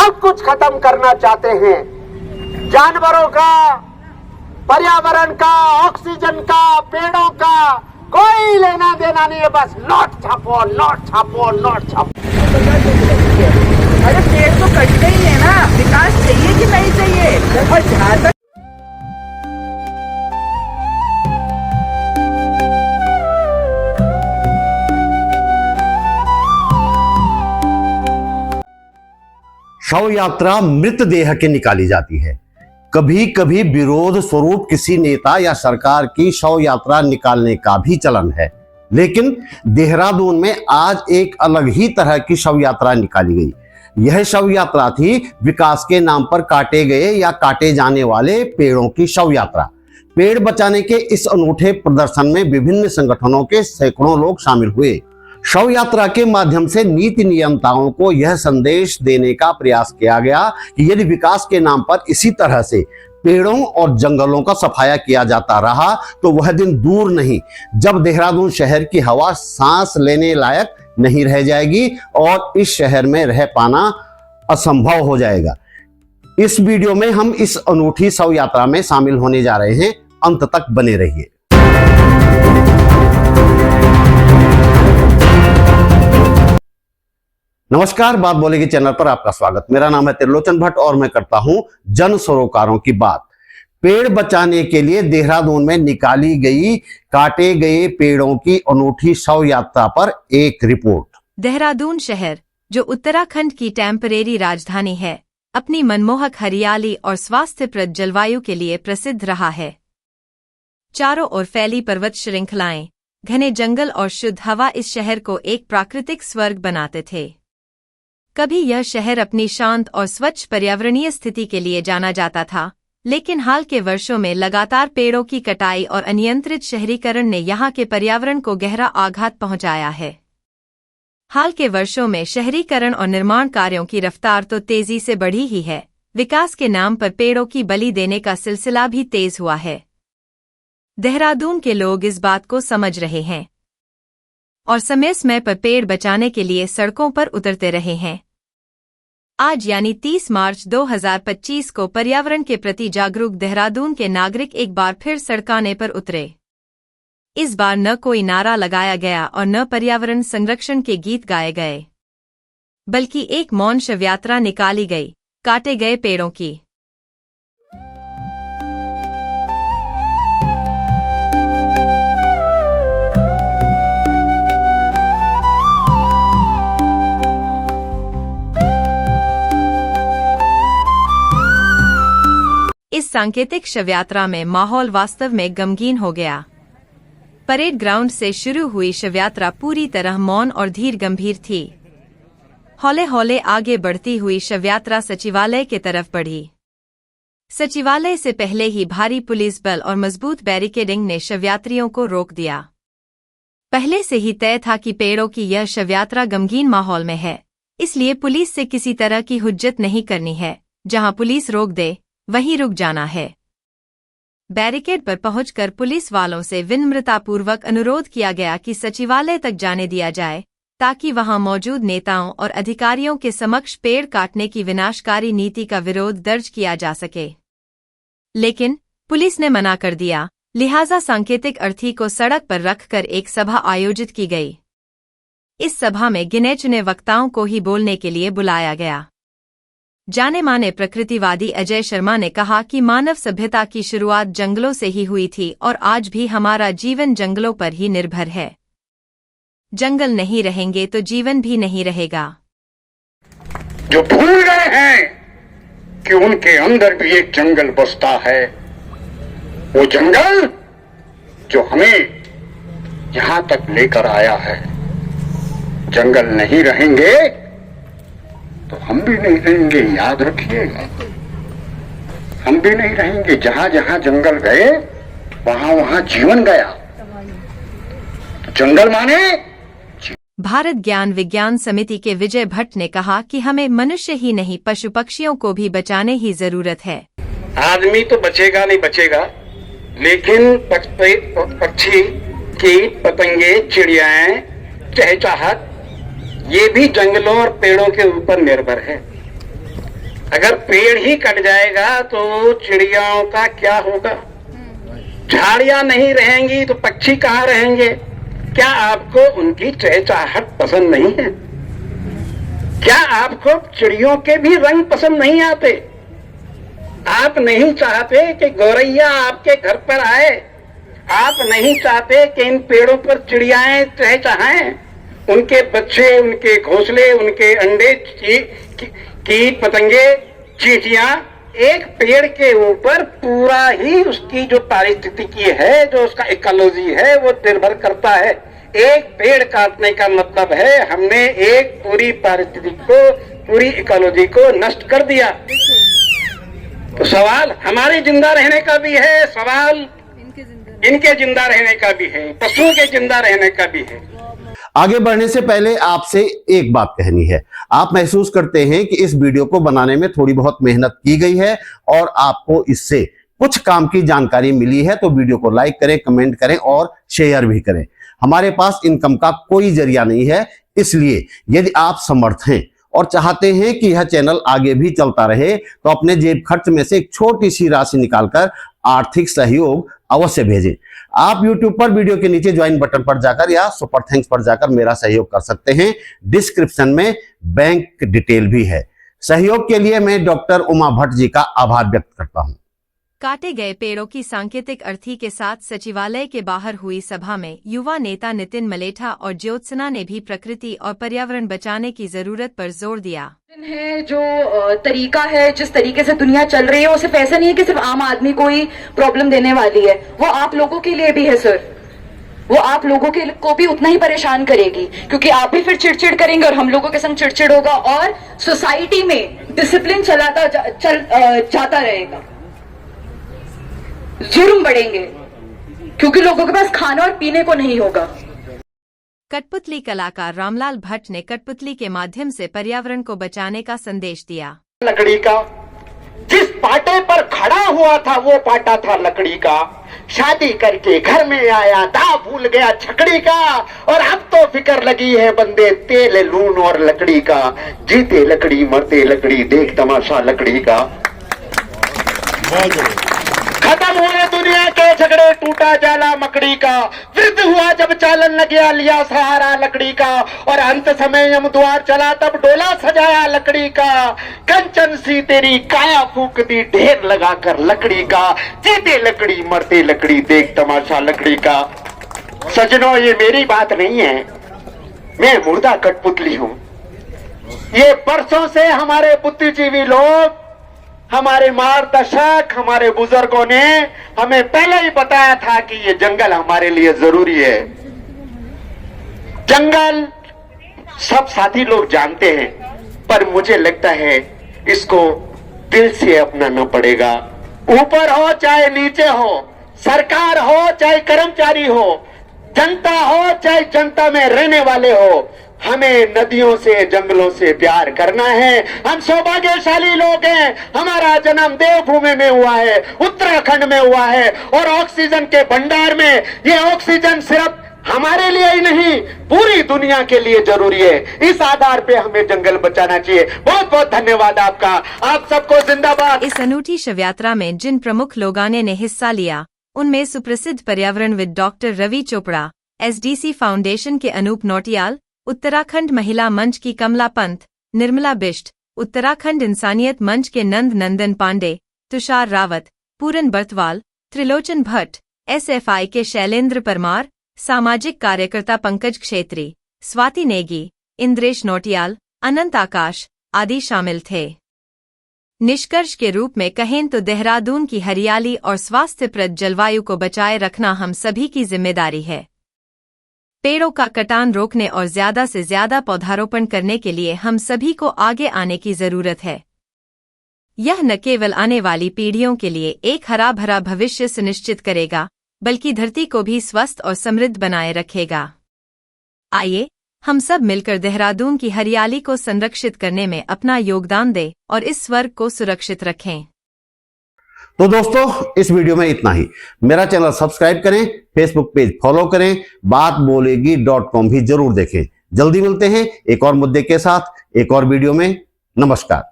सब कुछ खत्म करना चाहते हैं। जानवरों का, पर्यावरण का, ऑक्सीजन का, पेड़ों का कोई लेना देना नहीं है। बस नोट छापो, नोट छापो, नोट छापो। अरे पेड़ तो कटते ही है ना, विकास चाहिए कि नहीं चाहिए? और जहाँ तक शव यात्रा मृतदेह के निकाली जाती है। कभी कभी विरोध स्वरूप किसी नेता या सरकार की शव यात्रा निकालने का भी चलन है, लेकिन देहरादून में आज एक अलग ही तरह की शव यात्रा निकाली गई। यह शव यात्रा थी विकास के नाम पर काटे गए या काटे जाने वाले पेड़ों की शव यात्रा। पेड़ बचाने के इस अनूठे प्रदर्शन में विभिन्न संगठनों के सैकड़ों लोग शामिल हुए। शव यात्रा के माध्यम से नीति नियंताओं को यह संदेश देने का प्रयास किया गया कि यदि विकास के नाम पर इसी तरह से पेड़ों और जंगलों का सफाया किया जाता रहा तो वह दिन दूर नहीं जब देहरादून शहर की हवा सांस लेने लायक नहीं रह जाएगी और इस शहर में रह पाना असंभव हो जाएगा। इस वीडियो में हम इस अनूठी शव यात्रा में शामिल होने जा रहे हैं। अंत तक बने रहिए। नमस्कार, बात बोलेगी चैनल पर आपका स्वागत। मेरा नाम है त्रिलोचन भट्ट और मैं करता हूं जन सरोकारों की बात। पेड़ बचाने के लिए देहरादून में निकाली गई काटे गए पेड़ों की अनूठी शव यात्रा पर एक रिपोर्ट। देहरादून शहर, जो उत्तराखंड की टेम्परेरी राजधानी है, अपनी मनमोहक हरियाली और स्वास्थ्यप्रद जलवायु के लिए प्रसिद्ध रहा है। चारों ओर फैली पर्वत श्रृंखलाएं, घने जंगल और शुद्ध हवा इस शहर को एक प्राकृतिक स्वर्ग बनाते थे। कभी यह शहर अपनी शांत और स्वच्छ पर्यावरणीय स्थिति के लिए जाना जाता था, लेकिन हाल के वर्षों में लगातार पेड़ों की कटाई और अनियंत्रित शहरीकरण ने यहाँ के पर्यावरण को गहरा आघात पहुंचाया है। हाल के वर्षों में शहरीकरण और निर्माण कार्यों की रफ्तार तो तेजी से बढ़ी ही है, विकास के नाम पर पेड़ों की बलि देने का सिलसिला भी तेज हुआ है। देहरादून के लोग इस बात को समझ रहे हैं और समय समय पर पेड़ बचाने के लिए सड़कों पर उतरते रहे हैं। आज यानी 30 मार्च 2025 को पर्यावरण के प्रति जागरूक देहरादून के नागरिक एक बार फिर सड़काने पर उतरे। इस बार न कोई नारा लगाया गया और न पर्यावरण संरक्षण के गीत गाए गए, बल्कि एक मौन शव यात्रा निकाली गई काटे गए पेड़ों की। इस सांकेतिक शव यात्रा में माहौल वास्तव में गमगीन हो गया। परेड ग्राउंड से शुरू हुई शव यात्रा पूरी तरह मौन और धीर गंभीर थी। हौले हौले आगे बढ़ती हुई शव यात्रा सचिवालय की तरफ बढ़ी। सचिवालय से पहले ही भारी पुलिस बल और मजबूत बैरिकेडिंग ने शव यात्रियों को रोक दिया। पहले से ही तय था कि पेड़ों की यह शव यात्रा गमगीन माहौल में है, इसलिए पुलिस से किसी तरह की हुज्जत नहीं करनी है। जहां पुलिस रोक दे वहीं रुक जाना है। बैरिकेड पर पहुंचकर पुलिस वालों से विनम्रतापूर्वक अनुरोध किया गया कि सचिवालय तक जाने दिया जाए, ताकि वहां मौजूद नेताओं और अधिकारियों के समक्ष पेड़ काटने की विनाशकारी नीति का विरोध दर्ज किया जा सके। लेकिन पुलिस ने मना कर दिया, लिहाजा सांकेतिक अर्थी को सड़क पर रखकर एक सभा आयोजित की गई। इस सभा में गिने चुने वक्ताओं को ही बोलने के लिए बुलाया गया। जाने माने प्रकृतिवादी अजय शर्मा ने कहा कि मानव सभ्यता की शुरुआत जंगलों से ही हुई थी और आज भी हमारा जीवन जंगलों पर ही निर्भर है। जंगल नहीं रहेंगे तो जीवन भी नहीं रहेगा। जो भूल गए हैं कि उनके अंदर भी एक जंगल बसता है, वो जंगल जो हमें यहां तक लेकर आया है। जंगल नहीं रहेंगे तो हम भी नहीं रहेंगे, याद रखिएगा। हम भी नहीं रहेंगे। जहां जहां जंगल गए वहां वहां जीवन गया। तो जंगल माने भारत ज्ञान विज्ञान समिति के विजय भट्ट ने कहा कि हमें मनुष्य ही नहीं पशु पक्षियों को भी बचाने ही जरूरत है। आदमी तो बचेगा नहीं बचेगा, लेकिन पक्षी, कीट पतंगे, चिड़ियाएं, चहचहाट, ये भी जंगलों और पेड़ों के ऊपर निर्भर है। अगर पेड़ ही कट जाएगा तो चिड़ियाओं का क्या होगा? झाड़ियां नहीं रहेंगी तो पक्षी कहाँ रहेंगे? क्या आपको उनकी चहचहाहट पसंद नहीं है? क्या आपको चिड़ियों के भी रंग पसंद नहीं आते? आप नहीं चाहते कि गौरैया आपके घर पर आए? आप नहीं चाहते कि इन पेड़ों पर चिड़ियाएं चहचहाएं? उनके बच्चे, उनके घोंसले, उनके अंडे, कीट पतंगे, चींटियां एक पेड़ के ऊपर पूरा ही उसकी जो पारिस्थितिकी है, जो उसका इकोलॉजी है, वो निर्भर करता है। एक पेड़ काटने का मतलब है हमने एक पूरी पारिस्थितिकी को, पूरी इकोलॉजी को नष्ट कर दिया। तो सवाल हमारे जिंदा रहने का भी है, सवाल इनके जिंदा रहने का भी है, पशुओं के जिंदा रहने का भी है। आगे बढ़ने से पहले आपसे एक बात कहनी है। आप महसूस करते हैं कि इस वीडियो को बनाने में थोड़ी बहुत मेहनत की गई है और आपको इससे कुछ काम की जानकारी मिली है, तो वीडियो को लाइक करें, कमेंट करें और शेयर भी करें। हमारे पास इनकम का कोई जरिया नहीं है, इसलिए यदि आप समर्थ हैं और चाहते हैं कि यह चैनल आगे भी चलता रहे, तो अपने जेब खर्च में से एक छोटी सी राशि निकालकर आर्थिक सहयोग अवश्य भेजें। आप YouTube पर वीडियो के नीचे ज्वाइन बटन पर जाकर या सुपर थैंक्स पर जाकर मेरा सहयोग कर सकते हैं। डिस्क्रिप्शन में बैंक डिटेल भी है। सहयोग के लिए मैं डॉक्टर उमा भट्ट जी का आभार व्यक्त करता हूं। काटे गए पेड़ों की सांकेतिक अर्थी के साथ सचिवालय के बाहर हुई सभा में युवा नेता नितिन मलेठा और ज्योत्सना ने भी प्रकृति और पर्यावरण बचाने की जरूरत पर जोर दिया। है जो तरीका है, जिस तरीके से दुनिया चल रही है, वो सिर्फ ऐसा नहीं है कि सिर्फ आम आदमी को ही प्रॉब्लम देने वाली है, वो आप लोगों के लिए भी है सर। वो आप लोगों के को भी उतना ही परेशान करेगी, क्योंकि आप भी फिर चिड़चिड़ करेंगे और हम लोगों के संग चिड़चिड़ होगा और सोसाइटी में डिसिप्लिन जाता रहेगा, जुर्म बढ़ेंगे, क्योंकि लोगों के पास खाना और पीने को नहीं होगा। कठपुतली कलाकार रामलाल भट्ट ने कठपुतली के माध्यम से पर्यावरण को बचाने का संदेश दिया। लकड़ी का जिस पाटे पर खड़ा हुआ था वो पाटा था लकड़ी का। शादी करके घर में आया था, भूल गया छकड़ी का, और अब तो फिक्र लगी है बंदे तेल लून और लकड़ी का। जीते लकड़ी मरते लकड़ी, देख तमाशा लकड़ी का। खत्म हुए दुनिया के झगड़े, टूटा जाला मकड़ी का। वृद्ध हुआ जब चालन लगे, लिया सहारा लकड़ी का, और अंत समय यम द्वार चला तब डोला सजाया लकड़ी का। कंचन सी तेरी काया फूक दी, ढेर लगाकर लकड़ी का। जीते लकड़ी मरते लकड़ी, देख तमाशा लकड़ी का। सजनों, ये मेरी बात नहीं है, मैं मुर्दा कठपुतली हूं। ये बरसों से हमारे बुद्धिजीवी लोग, हमारे मार्गदर्शक, हमारे बुजुर्गों ने हमें पहले ही बताया था कि ये जंगल हमारे लिए जरूरी है। जंगल सब साथी लोग जानते हैं, पर मुझे लगता है इसको दिल से अपनाना पड़ेगा। ऊपर हो चाहे नीचे हो, सरकार हो चाहे कर्मचारी हो, जनता हो चाहे जनता में रहने वाले हो, हमें नदियों से जंगलों से प्यार करना है। हम सौभाग्यशाली लोग हैं, हमारा जन्म देवभूमि में हुआ है, उत्तराखंड में हुआ है, और ऑक्सीजन के भंडार में ये ऑक्सीजन सिर्फ हमारे लिए ही नहीं, पूरी दुनिया के लिए जरूरी है। इस आधार पे हमें जंगल बचाना चाहिए। बहुत बहुत धन्यवाद आपका, आप सबको जिंदाबाद। इस अनूठी शव यात्रा में जिन प्रमुख लोगों ने हिस्सा लिया, उनमें सुप्रसिद्ध पर्यावरणविद doctor Ravi Chopra, SDC foundation के अनूप नौटियाल, उत्तराखंड महिला मंच की कमला पंत, निर्मला बिष्ट, उत्तराखंड इंसानियत मंच के नंद नंदन पांडे, तुषार रावत, पूरन बर्तवाल, त्रिलोचन भट्ट, SFI के शैलेंद्र परमार, सामाजिक कार्यकर्ता पंकज क्षेत्री, स्वाति नेगी, इंद्रेश नौटियाल, अनंत आकाश आदि शामिल थे। निष्कर्ष के रूप में कहें तो देहरादून की हरियाली और स्वास्थ्यप्रद जलवायु को बचाए रखना हम सभी की जिम्मेदारी है। पेड़ों का कटान रोकने और ज्यादा से ज्यादा पौधारोपण करने के लिए हम सभी को आगे आने की जरूरत है। यह न केवल आने वाली पीढ़ियों के लिए एक हरा भरा भविष्य सुनिश्चित करेगा, बल्कि धरती को भी स्वस्थ और समृद्ध बनाए रखेगा। आइए हम सब मिलकर देहरादून की हरियाली को संरक्षित करने में अपना योगदान दें और इस स्वर्ग को सुरक्षित रखें। तो दोस्तों, इस वीडियो में इतना ही। मेरा चैनल सब्सक्राइब करें, फेसबुक पेज फॉलो करें, बातबोलेगी.com भी जरूर देखें। जल्दी मिलते हैं एक और मुद्दे के साथ, एक और वीडियो में। नमस्कार।